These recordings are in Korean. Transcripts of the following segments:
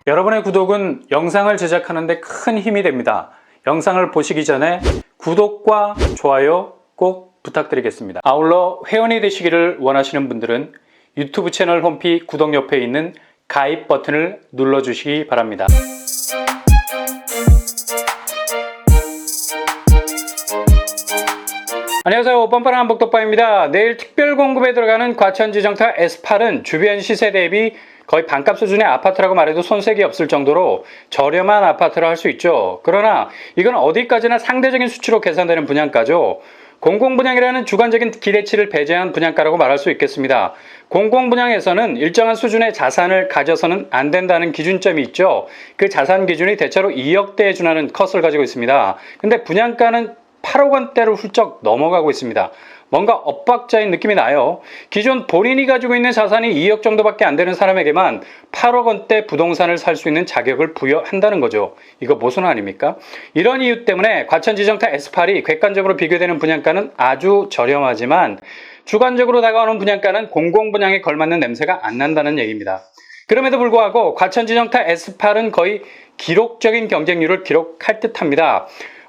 여러분의 구독은 영상을 제작하는 데 큰 힘이 됩니다. 영상을 보시기 전에 구독과 좋아요 꼭 부탁드리겠습니다. 아울러 회원이 되시기를 원하시는 분들은 유튜브 채널 홈피 구독 옆에 있는 가입 버튼을 눌러주시기 바랍니다. 안녕하세요. 뻔뻔한 한복덕방입니다. 내일 특별 공급에 들어가는 과천지정타 S8은 주변 시세 대비 거의 반값 수준의 아파트라고 말해도 손색이 없을 정도로 저렴한 아파트라 할 수 있죠. 그러나 이건 어디까지나 상대적인 수치로 계산되는 분양가죠. 공공분양이라는 주관적인 기대치를 배제한 분양가라고 말할 수 있겠습니다. 공공분양에서는 일정한 수준의 자산을 가져서는 안 된다는 기준점이 있죠. 그 자산 기준이 대체로 2억대에 준하는 컷을 가지고 있습니다. 근데 분양가는 8억 원대를 훌쩍 넘어가고 있습니다. 뭔가 엇박자인 느낌이 나요. 기존 본인이 가지고 있는 자산이 2억 정도밖에 안 되는 사람에게만 8억 원대 부동산을 살 수 있는 자격을 부여한다는 거죠. 이거 모순 아닙니까? 이런 이유 때문에 과천지정타 S8이 객관적으로 비교되는 분양가는 아주 저렴하지만 주관적으로 다가오는 분양가는 공공분양에 걸맞는 냄새가 안 난다는 얘기입니다. 그럼에도 불구하고 과천지정타 S8은 거의 기록적인 경쟁률을 기록할 듯합니다.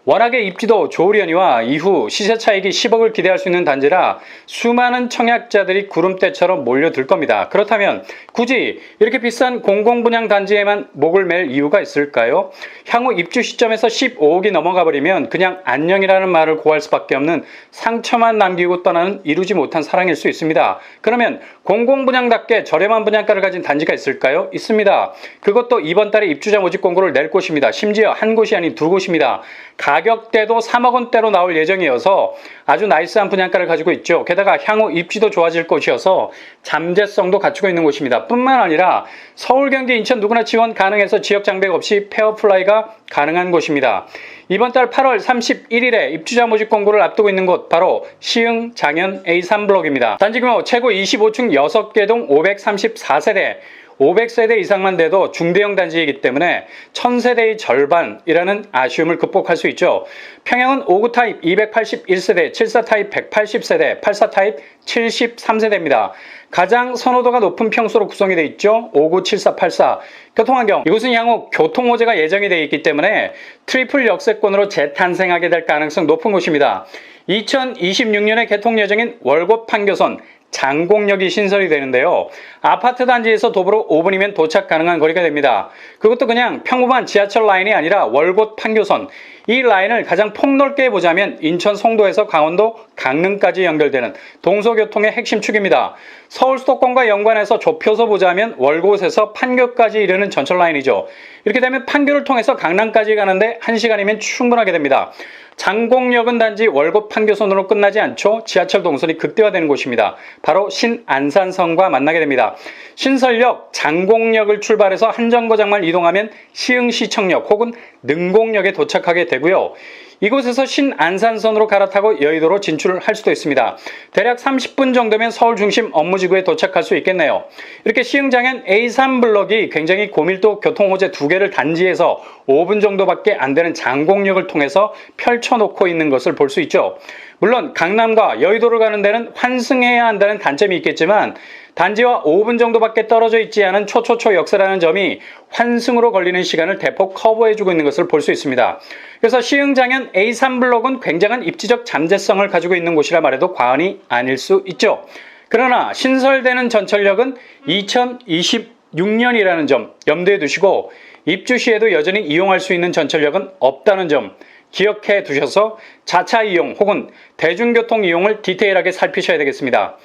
워낙에 입지도 조울현이와 이후 시세 차익이 10억을 기대할 수 있는 단지라 수많은 청약자들이 구름대처럼 몰려들 겁니다. 그렇다면 굳이 이렇게 비싼 공공분양 단지에만 목을 맬 이유가 있을까요? 향후 입주 시점에서 15억이 넘어가 버리면 그냥 안녕이라는 말을 고할 수밖에 없는 상처만 남기고 떠나는 이루지 못한 사랑일 수 있습니다. 그러면 공공분양답게 저렴한 분양가를 가진 단지가 있을까요? 있습니다. 그것도 이번 달에 입주자 모집 공고를 낼 곳입니다. 심지어 한 곳이 아닌 두 곳입니다. 가격대도 3억 원대로 나올 예정이어서 아주 나이스한 분양가를 가지고 있죠. 게다가 향후 입지도 좋아질 곳이어서 잠재성도 갖추고 있는 곳입니다. 뿐만 아니라 서울, 경기, 인천 누구나 지원 가능해서 지역 장벽 없이 페어플라이가 가능한 곳입니다. 이번 달 8월 31일에 입주자 모집 공고를 앞두고 있는 곳 바로 시흥 장현 A3블록입니다. 단지 규모 최고 25층 6개 동 534세대 500세대 이상만 돼도 중대형 단지이기 때문에 1000세대의 절반이라는 아쉬움을 극복할 수 있죠. 평형은 5구 타입 281세대, 74 타입 180세대, 84 타입 73세대입니다. 가장 선호도가 높은 평수로 구성이 되어 있죠. 5구 74 84. 교통환경. 이곳은 향후 교통호재가 예정이 되어 있기 때문에 트리플 역세권으로 재탄생하게 될 가능성 높은 곳입니다. 2026년에 개통 예정인 월곶 판교선 장곡역이 신설이 되는데요. 아파트 단지에서 도보로 5분이면 도착 가능한 거리가 됩니다. 그것도 그냥 평범한 지하철 라인이 아니라 월곶 판교선. 이 라인을 가장 폭넓게 보자면 인천 송도에서 강원도 강릉까지 연결되는 동서교통의 핵심 축입니다. 서울 수도권과 연관해서 좁혀서 보자면 월곶에서 판교까지 이르는 전철 라인이죠. 이렇게 되면 판교를 통해서 강남까지 가는데 1시간이면 충분하게 됩니다. 장곡역은 단지 월곶 판교선으로 끝나지 않죠. 지하철 동선이 극대화되는 곳입니다. 바로 신안산선과 만나게 됩니다. 신설역, 장곡역을 출발해서 한정거장만 이동하면 시흥시청역 혹은 능곡역에 도착하게 되고요. 이곳에서 신안산선으로 갈아타고 여의도로 진출할 수도 있습니다. 대략 30분 정도면 서울 중심 업무지구에 도착할 수 있겠네요. 이렇게 시흥장현 A3블럭이 굉장히 고밀도 교통호재 2개를 단지에서 5분 정도밖에 안 되는 장곡역을 통해서 펼쳐놓고 있는 것을 볼 수 있죠. 물론 강남과 여의도를 가는 데는 환승해야 한다는 단점이 있겠지만 단지와 5분 정도밖에 떨어져 있지 않은 초초초 역세라는 점이 환승으로 걸리는 시간을 대폭 커버해주고 있는 것을 볼 수 있습니다. 그래서 시흥장현 A3블록은 굉장한 입지적 잠재성을 가지고 있는 곳이라 말해도 과언이 아닐 수 있죠. 그러나 신설되는 전철역은 2026년이라는 점 염두에 두시고 입주 시에도 여전히 이용할 수 있는 전철역은 없다는 점 기억해 두셔서 자차 이용 혹은 대중교통 이용을 디테일하게 살피셔야 되겠습니다.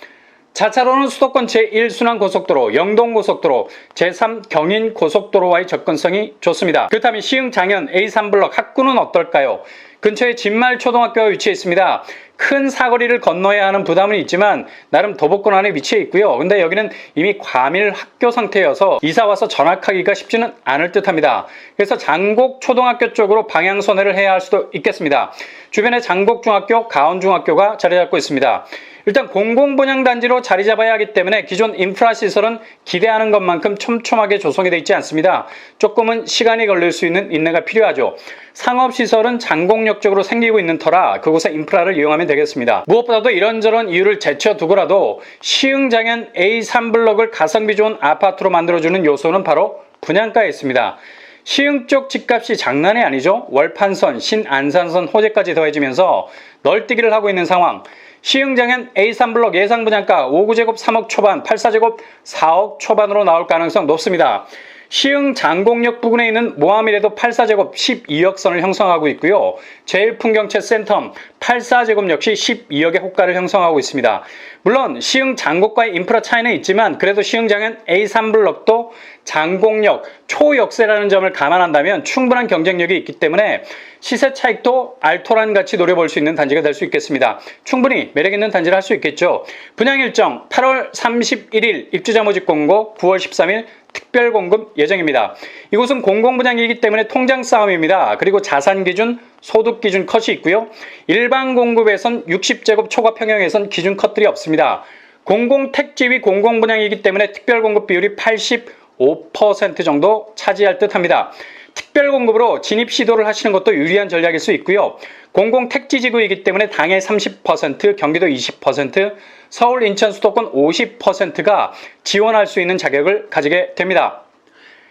자차로는 수도권 제1순환고속도로, 영동고속도로, 제3 경인고속도로와의 접근성이 좋습니다. 그렇다면 시흥 장현 A3블럭 학구는 어떨까요? 근처에 진말초등학교가 위치해 있습니다. 큰 사거리를 건너야 하는 부담은 있지만 나름 도보권 안에 위치해 있고요. 근데 여기는 이미 과밀 학교 상태여서 이사 와서 전학하기가 쉽지는 않을 듯합니다. 그래서 장곡초등학교 쪽으로 방향 선회를 해야 할 수도 있겠습니다. 주변에 장곡중학교, 가온중학교가 자리 잡고 있습니다. 일단 공공분양단지로 자리 잡아야 하기 때문에 기존 인프라 시설은 기대하는 것만큼 촘촘하게 조성이 되어 있지 않습니다. 조금은 시간이 걸릴 수 있는 인내가 필요하죠. 상업시설은 장곡역 쪽으로 생기고 있는 터라 그곳의 인프라를 이용하면 되겠습니다. 무엇보다도 이런저런 이유를 제쳐두고라도 시흥장현 A3블럭을 가성비 좋은 아파트로 만들어주는 요소는 바로 분양가에 있습니다. 시흥 쪽 집값이 장난이 아니죠. 월판선, 신안산선 호재까지 더해지면서 널뛰기를 하고 있는 상황. 시흥장현 A3블록 예상 분양가 5구제곱 3억 초반, 8사제곱 4억 초반으로 나올 가능성 높습니다. 시흥 장곡역 부근에 있는 모하밀에도 8사제곱 12억 선을 형성하고 있고요. 제일풍경채 센텀 8사제곱 역시 12억의 호가를 형성하고 있습니다. 물론 시흥 장곡과의 인프라 차이는 있지만 그래도 시흥장현 A3블록도 장곡역 초역세라는 점을 감안한다면 충분한 경쟁력이 있기 때문에 시세 차익도 알토란 같이 노려볼 수 있는 단지가 될 수 있겠습니다. 충분히 매력 있는 단지를 할 수 있겠죠. 분양 일정 8월 31일 입주자 모집 공고, 9월 13일 특별 공급 예정입니다. 이곳은 공공분양이기 때문에 통장 싸움입니다. 그리고 자산 기준, 소득 기준 컷이 있고요. 일반 공급에선 60제곱 초과 평형에선 기준 컷들이 없습니다. 공공택지위 공공분양이기 때문에 특별 공급 비율이 85% 정도 차지할 듯 합니다. 특별 공급으로 진입 시도를 하시는 것도 유리한 전략일 수 있고요. 공공택지지구이기 때문에 당해 30%, 경기도 20%, 서울, 인천, 수도권 50%가 지원할 수 있는 자격을 가지게 됩니다.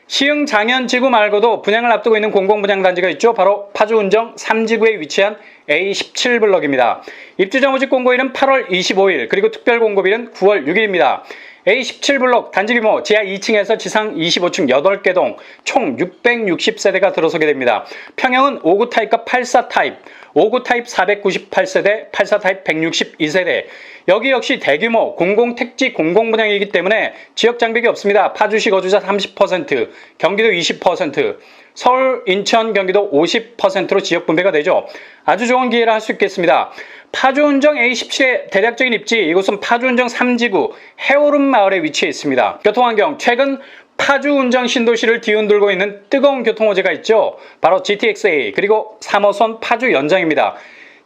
시흥 장현지구 말고도 분양을 앞두고 있는 공공분양단지가 있죠. 바로 파주운정 3지구에 위치한 A17블럭입니다. 입주자 모집 공고일은 8월 25일, 그리고 특별 공급일은 9월 6일입니다. A17블록 단지 규모 지하 2층에서 지상 25층 8개 동 총 660세대가 들어서게 됩니다. 평형은 5구 타입과 84 타입, 5구 타입 498세대, 84 타입 162세대. 여기 역시 대규모 공공택지 공공분양이기 때문에 지역 장벽이 없습니다. 파주시 거주자 30%, 경기도 20%, 서울, 인천, 경기도 50%로 지역 분배가 되죠. 아주 좋은 기회라 할 수 있겠습니다. 파주운정 A17의 대략적인 입지, 이곳은 파주운정 3지구 해오름 마을에 위치해 있습니다. 교통환경, 최근 파주운정 신도시를 뒤흔들고 있는 뜨거운 교통호재가 있죠. 바로 GTX-A, 그리고 3호선 파주 연장입니다.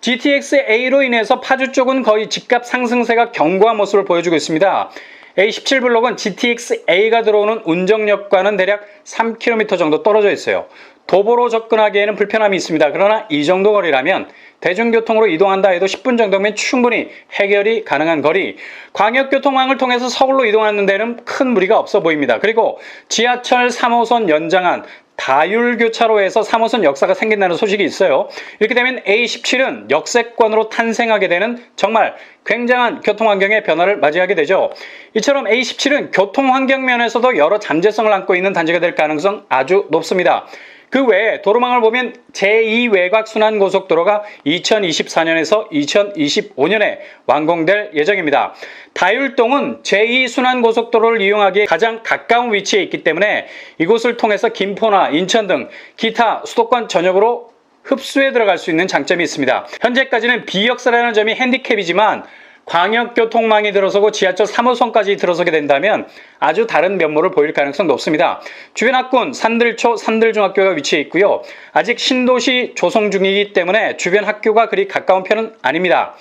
GTX-A로 인해서 파주 쪽은 거의 집값 상승세가 견고한 모습을 보여주고 있습니다. A17블록은 GTX-A가 들어오는 운정역과는 대략 3km 정도 떨어져 있어요. 도보로 접근하기에는 불편함이 있습니다. 그러나 이 정도 거리라면 대중교통으로 이동한다 해도 10분 정도면 충분히 해결이 가능한 거리. 광역교통망을 통해서 서울로 이동하는 데는 큰 무리가 없어 보입니다. 그리고 지하철 3호선 연장한 다율교차로에서 3호선 역사가 생긴다는 소식이 있어요. 이렇게 되면 A17은 역세권으로 탄생하게 되는 정말 굉장한 교통환경의 변화를 맞이하게 되죠. 이처럼 A17은 교통환경 면에서도 여러 잠재성을 안고 있는 단지가 될 가능성 아주 높습니다. 그 외에 도로망을 보면 제2외곽순환고속도로가 2024년에서 2025년에 완공될 예정입니다. 다율동은 제2순환고속도로를 이용하기에 가장 가까운 위치에 있기 때문에 이곳을 통해서 김포나 인천 등 기타 수도권 전역으로 흡수해 들어갈 수 있는 장점이 있습니다. 현재까지는 비역세라는 점이 핸디캡이지만 광역교통망이 들어서고 지하철 3호선까지 들어서게 된다면 아주 다른 면모를 보일 가능성 높습니다. 주변 학군 산들초, 산들중학교가 위치해 있고요. 아직 신도시 조성 중이기 때문에 주변 학교가 그리 가까운 편은 아닙니다.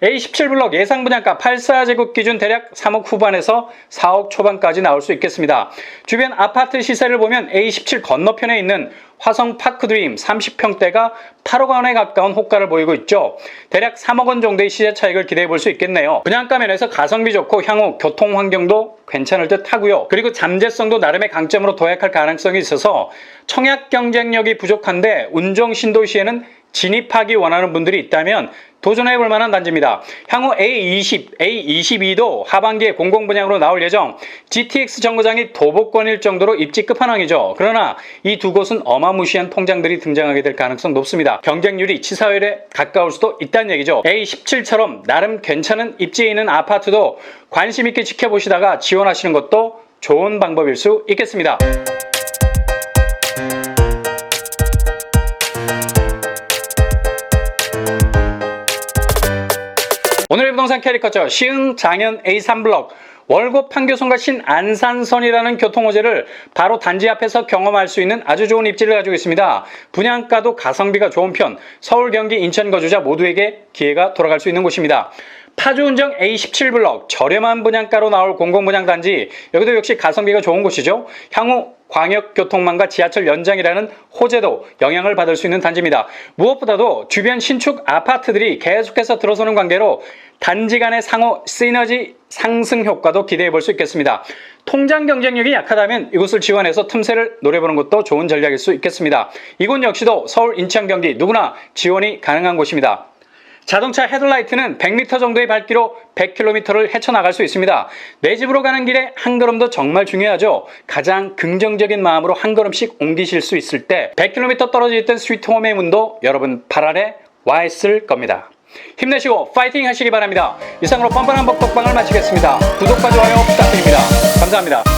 A17블록 예상 분양가 84제곱 기준 대략 3억 후반에서 4억 초반까지 나올 수 있겠습니다. 주변 아파트 시세를 보면 A17 건너편에 있는 화성파크드림 30평대가 8억 원에 가까운 호가를 보이고 있죠. 대략 3억 원 정도의 시세 차익을 기대해 볼 수 있겠네요. 분양가 면에서 가성비 좋고 향후 교통 환경도 괜찮을 듯 하고요. 그리고 잠재성도 나름의 강점으로 도약할 가능성이 있어서 청약 경쟁력이 부족한데 운정 신도시에는 진입하기 원하는 분들이 있다면 도전해 볼 만한 단지입니다. 향후 A20, A22도 하반기에 공공분양으로 나올 예정. GTX 정거장이 도보권일 정도로 입지 끝판왕이죠. 그러나 이 두 곳은 어마무시한 통장들이 등장하게 될 가능성 높습니다. 경쟁률이 치사율에 가까울 수도 있다는 얘기죠. A17처럼 나름 괜찮은 입지에 있는 아파트도 관심 있게 지켜보시다가 지원하시는 것도 좋은 방법일 수 있겠습니다. 오늘의 부동산 캐리커처 시흥 장현 A3블록 월곡 판교선과 신안산선이라는 교통호재를 바로 단지 앞에서 경험할 수 있는 아주 좋은 입지를 가지고 있습니다. 분양가도 가성비가 좋은 편, 서울, 경기, 인천 거주자 모두에게 기회가 돌아갈 수 있는 곳입니다. 파주운정 A17블록 저렴한 분양가로 나올 공공분양단지, 여기도 역시 가성비가 좋은 곳이죠. 향후 광역교통망과 지하철 연장이라는 호재도 영향을 받을 수 있는 단지입니다. 무엇보다도 주변 신축 아파트들이 계속해서 들어서는 관계로 단지 간의 상호 시너지 상승 효과도 기대해 볼 수 있겠습니다. 통장 경쟁력이 약하다면 이곳을 지원해서 틈새를 노려보는 것도 좋은 전략일 수 있겠습니다. 이곳 역시도 서울, 인천, 경기 누구나 지원이 가능한 곳입니다. 자동차 헤드라이트는 100m 정도의 밝기로 100km를 헤쳐나갈 수 있습니다. 내 집으로 가는 길에 한 걸음도 정말 중요하죠. 가장 긍정적인 마음으로 한 걸음씩 옮기실 수 있을 때 100km 떨어져 있던 스위트홈의 문도 여러분 발 아래 와 있을 겁니다. 힘내시고 파이팅 하시기 바랍니다. 이상으로 뻔뻔한 복덕방을 마치겠습니다. 구독과 좋아요 부탁드립니다. 감사합니다.